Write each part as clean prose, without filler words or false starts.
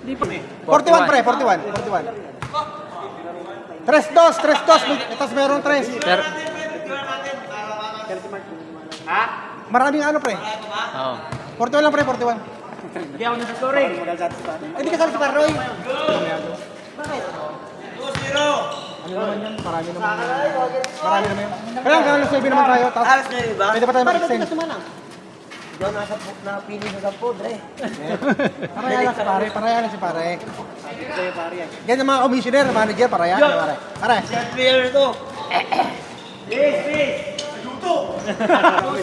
Hindi pa. 41 pre, 41. 3-2. Tapos meron 3. Pero, Maraming ano pre. oo. 41 lang pre, 41. Hindi ako nasa-scoring. Hindi ka sabi si Paroy. Bakit? 2-0. Ano naman yan? Marami naman yan. Marami naman yan. Kaya hanggang alas 9 naman tayo. Tapos Alas na yun ba? pwede pa tayo mag-extend. Hindi ako napili sa 10, Dre. Paraya lang si pare. Paraya lang si pare. Sa'yo, pare yan. Ganyan mga commissioner, manager, paraya. Pare. Pare. Set player ito. Please. Luto. 2-0.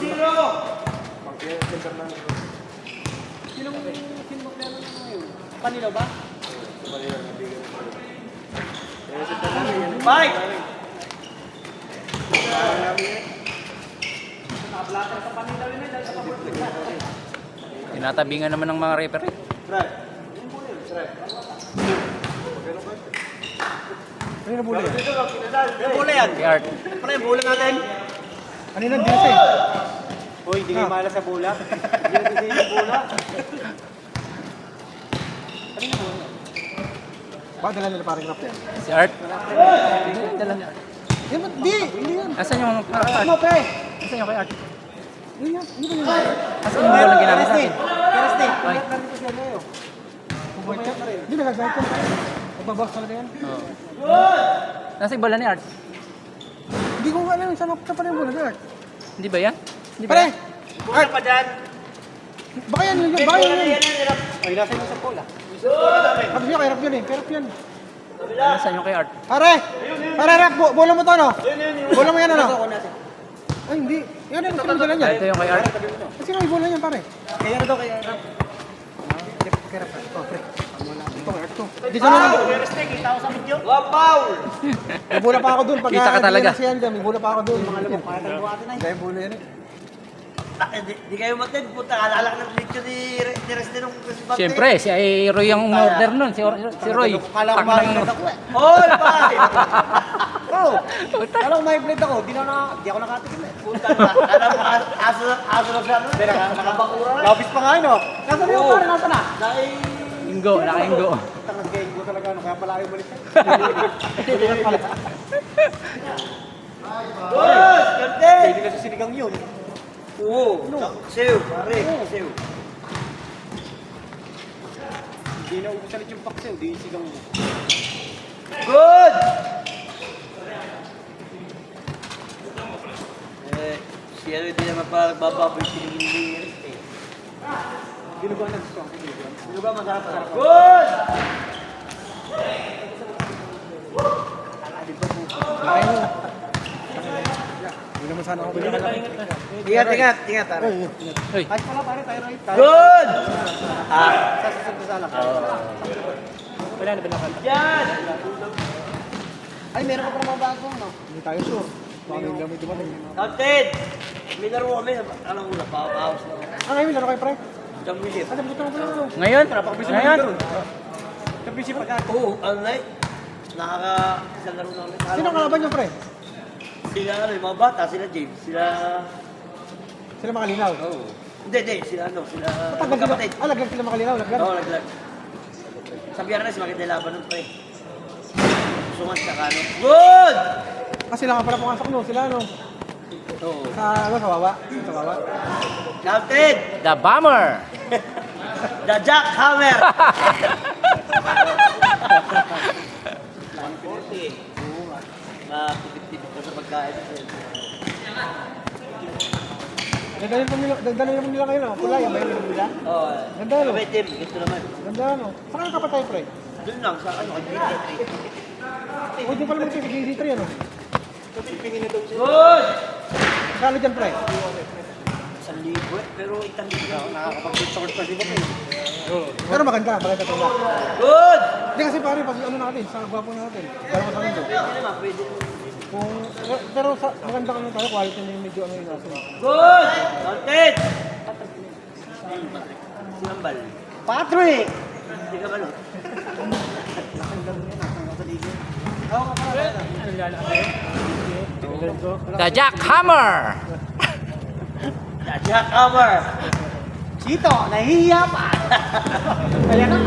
Sino ba player na ngayon? Panilaw ba? Mike! Tinatabingan naman ng mga referee. Ano yung bula yan? Yung bola yan. Si Art. Pre, bola natin. Kanina Diyos eh. Hoy, hindi kayo malas sa bola. Hindi kayo kasi yung bola. Baka dala nila parang craft yan. Si Art. Dala niya. Yan, hindi yan. Asan yung Art? Ano pre? Asan yung kay Art? Yun yan. Ano ba yan? Asan yung walang ginamit natin? Kereste. Ay. Hindi nag-guide yan. Magbabox talaga yan. Oo. Nasa yung bola ni Art? Hindi ko alam saan pa rin muna Art. Hindi ba yan? Hindi ba Pare! yan? Bola pa dyan. Baka yan yun. Baka yan yun. Ay, nasa yung sa bola. Sabi niya, kahirap yun eh. Kahirap yan. Asan yung kay Art? Pare! Pare, rap! Bola mo to, no? Bola mo yan, ano? Ay, hindi. Yan, ano? Sino dala niya? Ito yung kay Art. Sino may bola niyan, pare? Kaya na daw, kaya na. Kahirap. Oh, pre. Ito, Art to. Hindi sa lang. Kita ko sa video. Wow, foul! May bola pa ako dun. Pag Kita ka talaga. May bola pa ako dun. Mga alam mo, kaya tayo buhatin na. Kaya bola yan eh. Di kayo matid. Puta, alala ka ng video ni Reste nung Christmas. Siyempre, si Roy ang order nun. Si Roy. Kala ko Tak may ng- blade ako eh. Hoy, pare! Oh! Kala ko may blade ako. Di ako nakatikim eh. Puta na. Alam mo, aso na sa ano? Nakabakura na. Labis pa nga yun, oh. Nasaan yung pare? Nasaan na? Inggo, naka-inggo. Tangas kaya ko talaga, ano, kaya pala ayaw balik. Boss! Kante! Hindi kasi sinigang yun. Oo. Sew, pare. Sew. Hindi na usalit yung paksew, di sigang mo. Good! Si ano, hindi naman pa nagbababoy sinigin ni Reste. Dinugan na gusto ako. Dinugan masarap. Good! Kaya mo. Hindi naman sana ako binigyan. Ingat, pare. Uy, Ay, pala pare, tayo right. Good! Sa susunod na sana. Wala na binakal. Yan! Ay, meron pa pa mga bago, no? Hindi tayo sure. Baka may lamig dumating. Captain! May laro kami. Alam mo na, papaos na. Ah, ngayon, laro kayo, pre? Jam William. Ano, buto na pala, no? ngayon? Ngayon? Kabisi pa ka. Oo, ano na isang laro namin. Sino ang kalaban niyo, pre? Sila, ano, yung mga bata, sila James, sila... Sila makalinaw. Oo. Hindi, sila ano, sila... Tagal sila. magkapatid. Ah, laglag sila makalinaw, laglag. Oo, laglag. Sa Biyernes, maganda yung laban nun, pre. Suman sa kano. Good! Ah, sila nga pala pumasok, no? Sila, no? Oo. Sa, ano, sa wawa? Sa wawa? Captain! The Bomber! The Jackhammer! Matipid-tipid ka sa pagkain. Dagdagan nila ngayon, no? Pula, yung bayan nila. Oo. Ganda, no? May team, ito naman. Ganda, no? Saan ka kapatay, pre? Doon lang, sa ano, kay GT3. Huwag yung pala mag-TV GD3, ano? Good! Kalo dyan, pre? 1,000 pero 800. Nakakapag-short pa dito, pre. Pero maganda talaga. Good! Hindi kasi pare, pag ano natin, sa gwapo natin. Para masalindo. Pwede naman, pwede naman. Pero sa maganda ka tayo, quality na yung medyo ano yung nasa. Good! Content! Sinambal. Patrick! Hindi ka balot. The Jackhammer! The Jackhammer! Chito, nahihiya pa! Kaya na!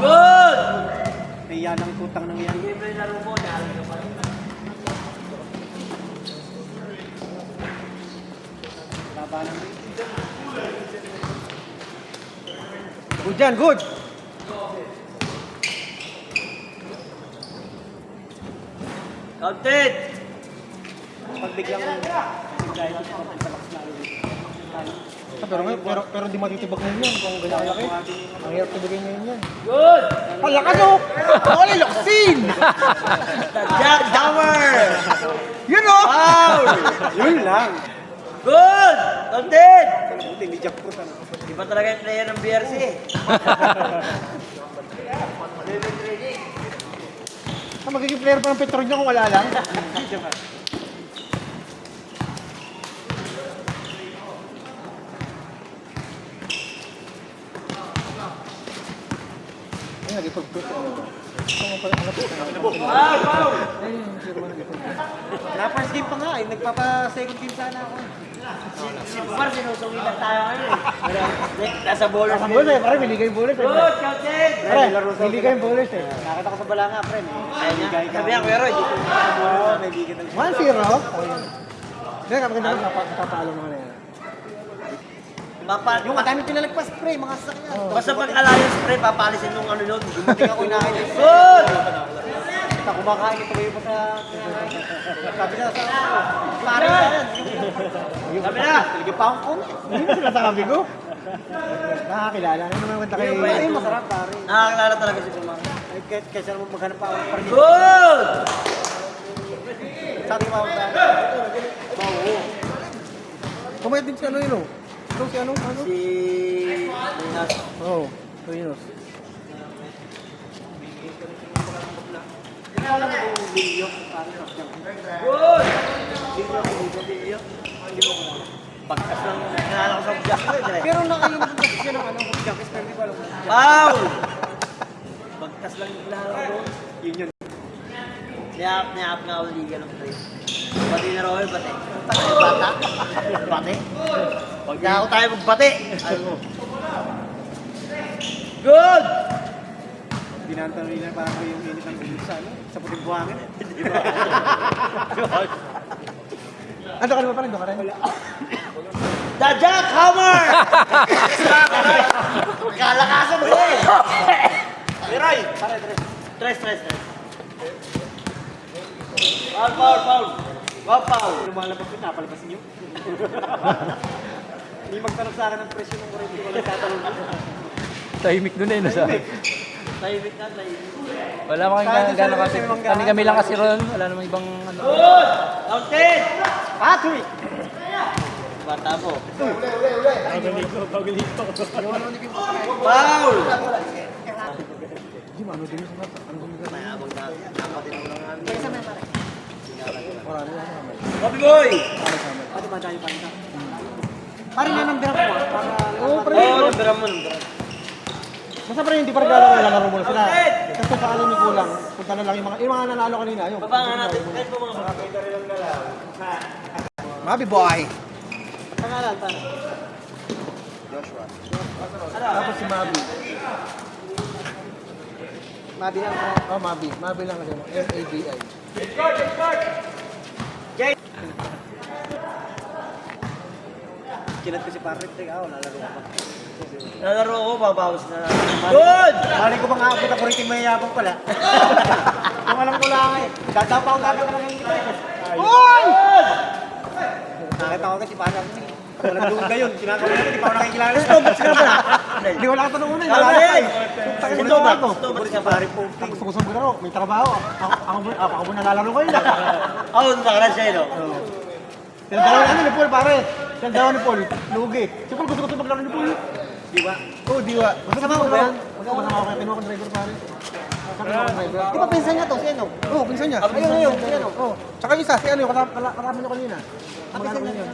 Good! Kaya ng putang nang yan. Libre na laro mo, dahil ka pa rin. Labanan mo. Good yan, good! Counted! Pag biglang dahil sa pagpapalakas na ulit. Pero di matitibag ngayon yan kung ganyan kalaki. Ang hirap tibagin ngayon yan. Good! Palakas o! Wala laksin! Jackhammer! Yun o! Foul! Yun lang. Good! Counted! Buti, may jackpot ano. Di ba talaga yung player ng BRC? Magiging player pa ng Petro niya kung wala lang. Ay, nag-ipag-proof ano ba? Foul! Foul! Na-first game pa nga eh. Nagpapa-second game sana ako. Si Par, sinusungin lang tayo ngayon eh. Nasa bowler. Sa bolas eh, pare, binigay yung bolas eh. Good! Counted! Pare, binigay yung bolas eh. Nakita ko sa balanga, pre. Sabi niya, Kuya Roy, dito sa bowler. 1-0? Hindi, kapag naman, napapalo naman yan. Yung madami pinalagpas, pre, mga sasakyan. Basta pag alliance pre, papalisin nung ano nun. Dumating ako inahin. Good! Basta kumakain ito kayo pa sa... Sabi na sa... Pare na yan. Sabi na! Talaga pa akong Hindi mo sinasabi ko. Nakakilala. Ano naman kanta kay... Ay, masarap, pare. Nakakilala talaga si Pumang. Ay, kaysa naman maghanap pa ako ng parang... Good! Sa ating mga maghanap. Oo. Kumayad din si ano yun, oh. Ito si ano? Si... Linas. Oo. Ito yun, oh. Good! Video. Pagkas lang kinala ko sa Jack ko eh. Pero nakainom ko kasi siya ng ano, jackets, pero hindi ko alam. Foul! Pagkas lang kinala ko doon. Yun yun. Niyap nga ako liga ng pre. Bati na Roy, bati. Bata? Bati? Huwag na ako tayo magbati. Good! Binantang rin na parang yung init ng ulit sa ano, sa puting buhangin. Ano ka naman pa rin? Doon ka rin? The Jackhammer! Kalakasan mo eh! Miray! Tres. Foul! Foul! Lumalabas ko, napalabasin nyo. Hindi magtanong sa akin ng presyo ng kurente, walang tatanong ko. Tahimik doon eh. Nasa. Tahimik na. Wala makang gano'n kasi. Kami lang kasi ron. Wala namang ibang ano. Good! Counted! Patrick! Bata mo. Pagaliko. Foul! Di ba, ano din yung sabat? Ano din yung Mayabang na. Dapat din lang namin. Kaya sa may pare. Marami na naman. Bobby Boy! Pati ba tayo pa rin? Pare na ng birap mo. Oo, pre. Oo, numberan mo. Basta pre, hindi pa rin lalaro muna sila. Kasi sa ano ni Kulang, punta na lang yung mga nanalo kanina. Yung Baba nga natin. Kahit po mga Mabi boy! Pangalan, paano? Joshua. Tapos si Mabi. Mabi lang ba? Oh, Mabi. Mabi lang kasi. M-A-B-I. Kinat ko si Patrick. Teka, lalaro ka pa. Nalaro ako, babawas na lang. Good! Mali ko pa nga ako na kuriting mayayabang pala. Kung alam ko lang eh. Dadapaw nga ka lang kita eh. Uy! Nakita ko kasi paano ako eh. Walang duda yun. Sinakawin natin, di pa ako nakikilala. Stop, sila pala. Hindi ko lang tanong una. Kawin! Ito ba? Stop ka pare po. Tapos gusto ko laro, may trabaho. Ako muna nalalaro ko yun. Oo, nakaran siya no? Sila dalawa ano ni Paul pare. Sila dalawa ni Paul. Lugi. Si Paul gusto maglaro ni Paul. Diwa? Oo, diwa. Masama ko ba yan? Masama ko kayo. Kinuha kong driver pare. Di ba pinsan niya to? Si ano? Oo, pinsan niya. Ayun. Si ano? Oo. Tsaka isa, si ano yung kasama niyo kanina. Pinsan niya.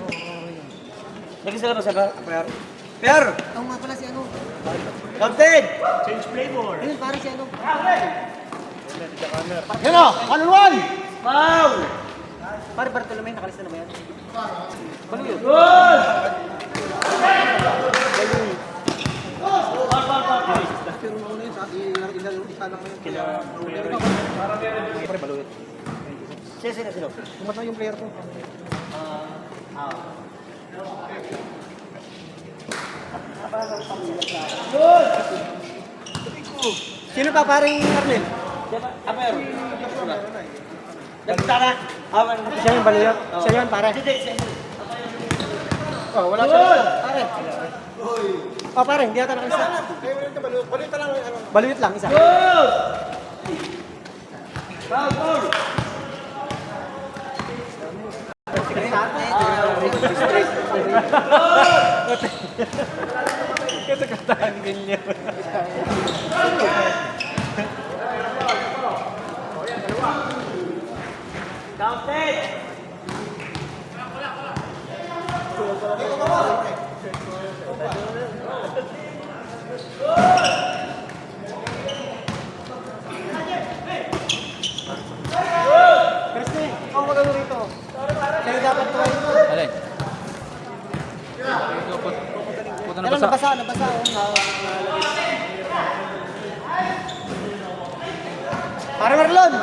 Nagkisa ka ba sa PR? PR! Oo nga pala si ano. Captain! Ayun pare si ano. Yan o! 1-1! Foul! Pare Bartolome, nakalista na ba yan? Good! salang ngayon. Kaya, Pre, baluit. Sino? Pumatay yung player ko. Sino pa paring Arnel? Meron. Nagpunta na. Siya yung baluyot. Siya yun, pare. Oh, wala siya. Pare. Oh, pare, hindi ata nakaisa. Baluyot lang. Baluyot lang, isa. Kasi katahan ganyan. Counted! Crispy, ikaw magano rito. Sa'yo dapat try mo. Alay. Ito, puto na Kailan basa. nabasa. Pare Marlon!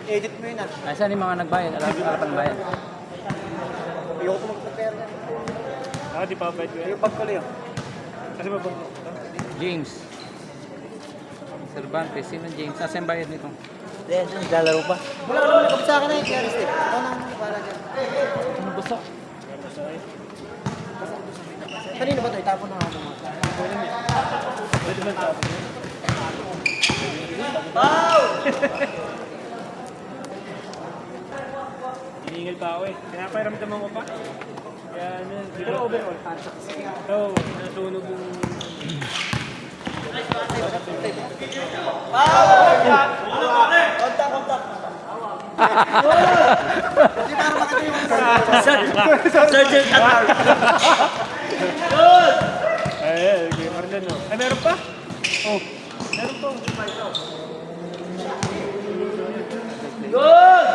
Edit mo yun ah. Ay, saan yung mga nagbayad? Alapan bayad. Ayoko ko mag-prepare. Di pa bayad ko yan. Yung bag ko lang. Kasi mabang. James. Cervantes. Sino James? Nasa yung bayad nito? Then, naglalaro pa. Wala ka naman nagkabit sa akin na yung Kaya Steve. Ikaw nang para dyan. Ano basa? Kanino ba ito? Itapon na ako mo. Pwede ba ito? Hiningal pa ako eh. Pinaparamdaman ko pa. Kaya ano, pero overall. Oo, nasunog yung... Sergeant Atar. Ay, okay, Marlon no. Ay, meron pa? Oh, meron pa. Good!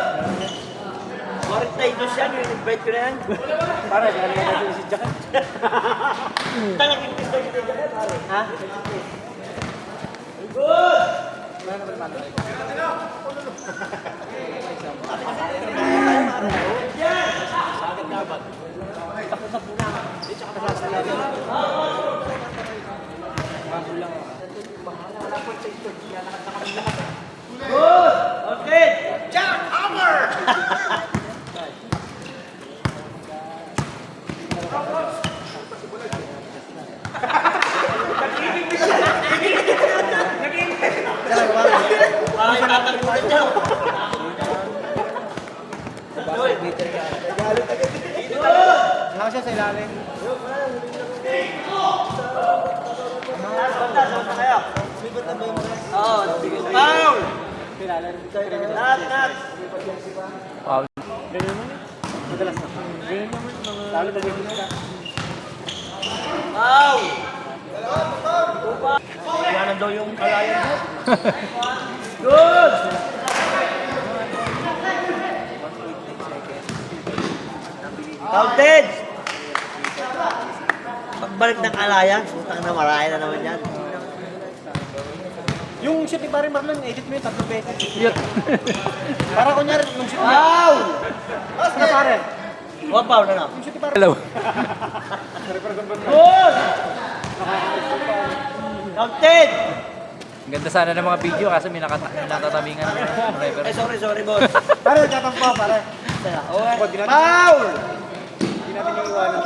42 yan, yung invite ko na yan. Para, kaya natin si Jack. Talagang gusto yung jacket, pare. Ha? Okay! Jack Hammer! Ay, tatalbunan niya. Naka siya sa ilalim. Basta kayo. Oo, foul! Lahat. Foul. Ganyan naman eh. Madalas na. Ganyan naman mga... Lalo na yung isa. Foul! Yan daw yung kalayan mo. Good! Counted! Pagbalik ng alliance, putang na maraya na naman yan. Yung shoot ni pare Marlon, edit mo yun 3 beses. Yun. Para kunyari, yung shoot niya. Foul! Na pare. One foul na lang. Yung shoot ni pare. Hello. Good! Counted! Ang ganda sana ng mga video kasi may nakatatabingan ng driver. Eh, sorry, boss. Pare, nagtatampo pare. Okay. Foul! Hindi natin yung iwanan.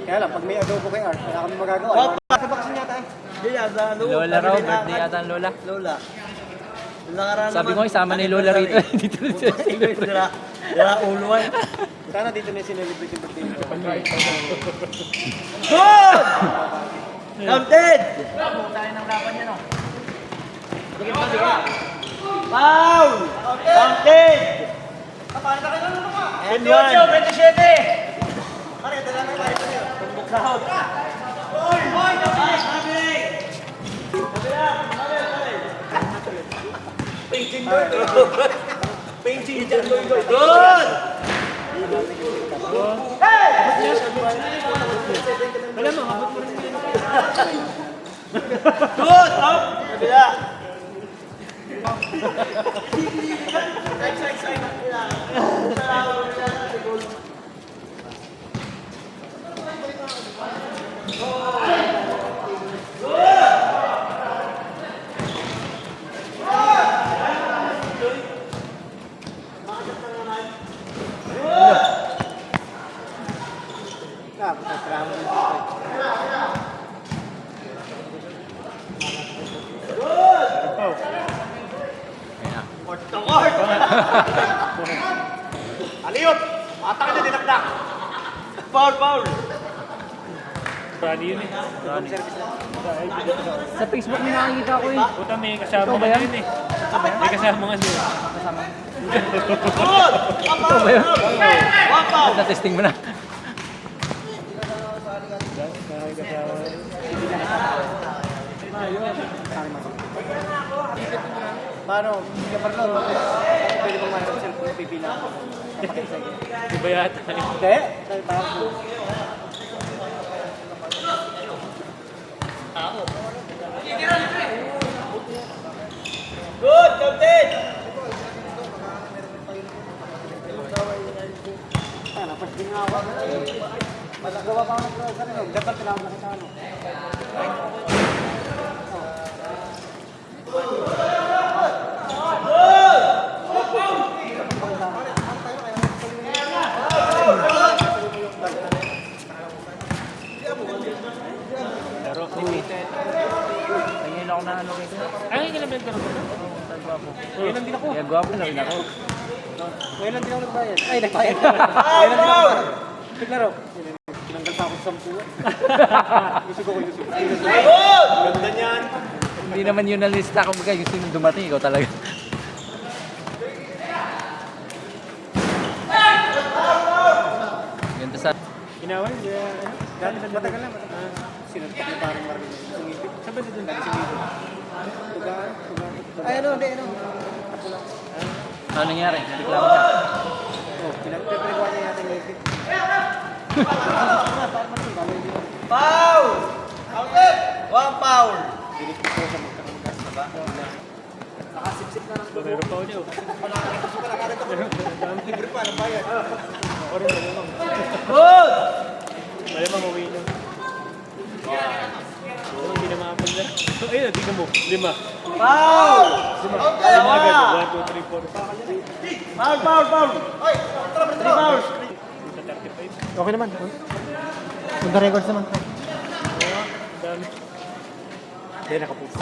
Kaya lang, pag may adobo kay Art, wala kami magagawa. Foul. Sa baksin yata eh. Hindi, yata, Lola raw, birthday yata ang Lola. Lola. Nakaraan Sabi naman. ko, isama ni Lola rito. Dito na siya. Dira uluan. Sana dito na yung sinelebrate yung birthday ko. Good! Counted! Foul! Counted! And one. 27! Tumbok sahod. Painting Good! Alam mo, abot mo rin yun. Good! Up! Kabila! Court to court! Aliyot! Mata ka na dinakdak! Foul, foul! Rally yun eh. Sa Facebook may nakikita ko eh. Puta, may kasama Ikaw ba nga yan? yun eh. May kasama nga yun. Good! Ito ba yun? One foul! Na-testing mo na. Paano? Hindi ka pa rin lang. Pwede bang mahirap sa cellphone pipila? Iba yata. Hindi. Sabi parang Good! Captain! napas din nga ako. Magagawa pa ako ng sarili. Dapat kailangan na kita ano. Laro. Tingin ako na ano kayo. Ay, kailan ba yung laro? Ngayon lang din ako. Kaya gwapo na rin ako. Ngayon lang din ako nagbayad. Ay, nagbayad. Foul, foul! Naglaro. Tinanggal pa ako sa 10. Gusto ko gusto. Good! Ganda niyan! Hindi naman yun na lista ko mga yung sino dumating, ikaw talaga. Ganda sa... Inawal? Dati ba Matagal na. Sinuntok yung parang maraming sumipit. Saan ba dito? Lagi sumipit. Tugaan. Ay, ano, hindi, ano. Ano nangyari? Reklamo siya. Oh, pinagpapagawa niya yata yung ipit. Foul! Outlet! One foul! Nakasipsip na ng dugo. Meron pa ulit. Libre pa, nagbayad. Ako rin, malamang. Good! Malamang uwi na. Oo, hindi na makapunta. So, ayun, tingnan mo. 5. Foul! Lima agad. 1, 2, 3, 4. Foul, foul, foul! Ay! 3 fouls! Sa 35. Okay naman. Ganda records naman. Ang dami. Hindi, nakapuso.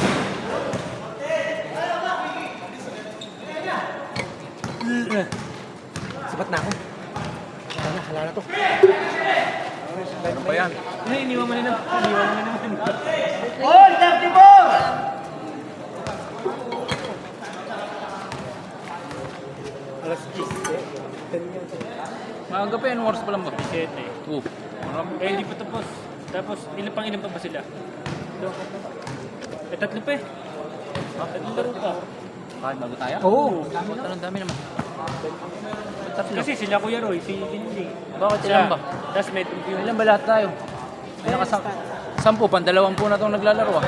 Sipat na ako. Hala na to. Ano pa yan? Hindi, iniwan mo na naman. Iniwan mo na naman. All 34! Alas 10. Maaga pa yan, oras pa lang ba? 7. Oo. Marami. Eh, hindi pa tapos. Tapos, ilan pa ba sila? Ito. Eh, 3 pa eh. Tatlong laro pa. Bakit bago tayo? Oo. Ang dami naman. Tatlo. Kasi sila Kuya Roy, si Dinding. Bakit ilan ba? Tapos may tumpiyon. Ilan ba lahat tayo? May nakasang... 10, 20 na itong naglalaro ah.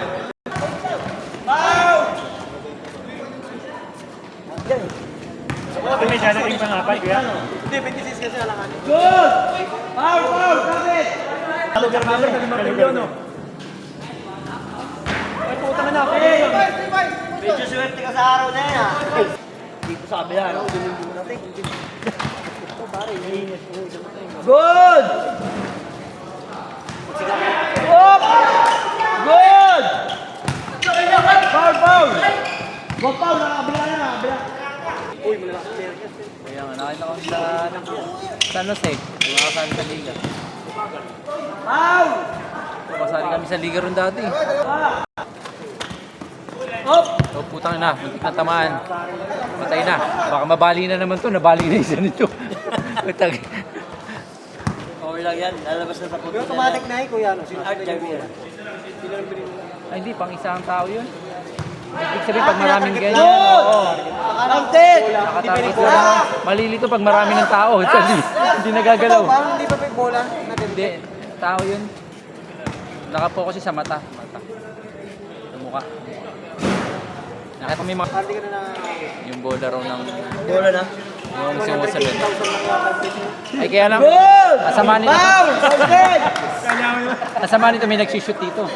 May dadating pa nga pa, Kuya. Hindi, 26 kasi alangan. Good! Foul, foul! Kapit! Ay, puta na ako. Medyo swerte ka sa araw na yan, ha? Hindi ko sabi yan. Good! Up! Good! Foul, foul! Go foul, nakabila na, nakabila. Uy, malakas player yan. Kaya nga, nakita ko sa... San Jose. Nakasali sa Liga. Foul! Nakasali kami sa Liga ron dati. Up! Oh, putang na. Muntik na tamaan. Patay na. Baka mabali na naman to. Nabali na isa nito. Putang. Okay lang yan, lalabas na sa puto. Yung automatic na kuya, ano? Art Javier. Ay, hindi. Pang isang tao yun. Ibig sabihin, pag maraming ganyan. Oo. Counted! Nakatarget lang. Malilito pag marami ng tao. Hindi nagagalaw. Parang hindi pa may bola. Hindi. Tao yun. Nakapokus siya sa mata. mukha. Nakita ko may mga... Hindi ka na na... Yung bola raw ng... Bola na. Yung sumusunod. 138,000 lang yata. Ay kaya lang, Goal! kasama nito, Foul! Foul! kasama nito may nagsishoot dito.